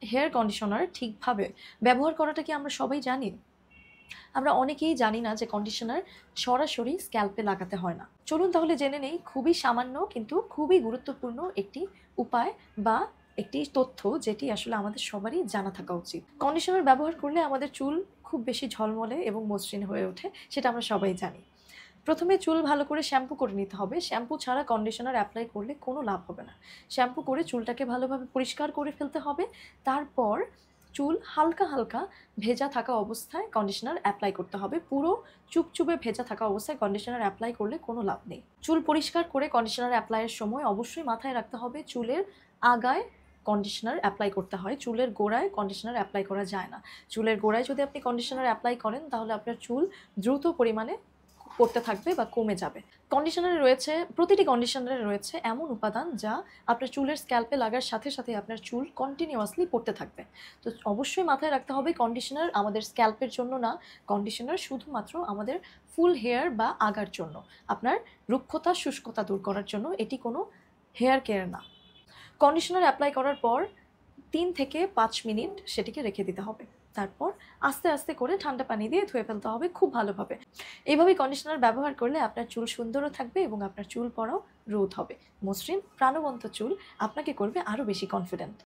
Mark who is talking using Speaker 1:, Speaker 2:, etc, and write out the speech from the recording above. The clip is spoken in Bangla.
Speaker 1: হেয়ার কন্ডিশনার ঠিকভাবে ব্যবহার করাটা কি আমরা সবাই জানি? আমরা অনেকেই জানি না যে কন্ডিশনার সরাসরি স্ক্যাল্পে লাগাতে হয় না। চলুন তাহলে জেনে নেই খুবই সামান্য কিন্তু খুবই গুরুত্বপূর্ণ একটি উপায় বা একটি তথ্য যেটি আসলে আমাদের সবারই জানা থাকা উচিত। কন্ডিশনার ব্যবহার করলে আমাদের চুল খুব বেশি ঝলমলে এবং মসৃণ হয়ে ওঠে, সেটা আমরা সবাই জানি। প্রথমে চুল ভালো করে শ্যাম্পু করে নিতে হবে। শ্যাম্পু ছাড়া কন্ডিশনার এপ্লাই করলে কোনো লাভ হবে না। শ্যাম্পু করে চুলটাকে ভালোভাবে পরিষ্কার করে ফেলতে হবে। তারপর চুল হালকা, হালকা ভেজা থাকা অবস্থায় কন্ডিশনার এপ্লাই করতে হবে। পুরো চুপচুপে ভেজা থাকা অবস্থায় কন্ডিশনার এপ্লাই করলে কোনো লাভ নেই। চুল পরিষ্কার করে কন্ডিশনার এপ্লাইয়ের সময় অবশ্যই মাথায় রাখতে হবে চুলের আগায় কন্ডিশনার এপ্লাই করতে হয়। চুলের গোড়ায় কন্ডিশনার এপ্লাই করা যায় না। চুলের গোড়ায় যদি আপনি কন্ডিশনার এপ্লাই করেন তাহলে আপনার চুল দ্রুত পরিমাণে পড়তে থাকবে বা কমে যাবে। প্রতিটি কন্ডিশনারে রয়েছে এমন উপাদান যা আপনার চুলের স্ক্যাল্পে লাগার সাথে, সাথে আপনার চুল কন্টিনিউয়াসলি পড়তে থাকবে। তো অবশ্যই মাথায় রাখতে হবে কন্ডিশনার আমাদের স্ক্যাল্পের জন্য না, কন্ডিশনার শুধুমাত্র আমাদের ফুল হেয়ার বা আগার জন্য। আপনার রুক্ষতা, শুষ্কতা দূর করার জন্য এটি কোনো হেয়ার কেয়ার না। কন্ডিশনার এপ্লাই করার পর ৩ থেকে ৫ মিনিট সেটিকে রেখে দিতে হবে। তারপর আস্তে, আস্তে করে ঠান্ডা পানি দিয়ে ধুয়ে ফেলতে হবে খুব ভালোভাবে। এভাবে কন্ডিশনার ব্যবহার করলে আপনার চুল সুন্দরও থাকবে এবং আপনার চুল পড়াও রোধ হবে। মসৃণ প্রাণবন্ত চুল আপনাকে করবে আরও বেশি কনফিডেন্ট।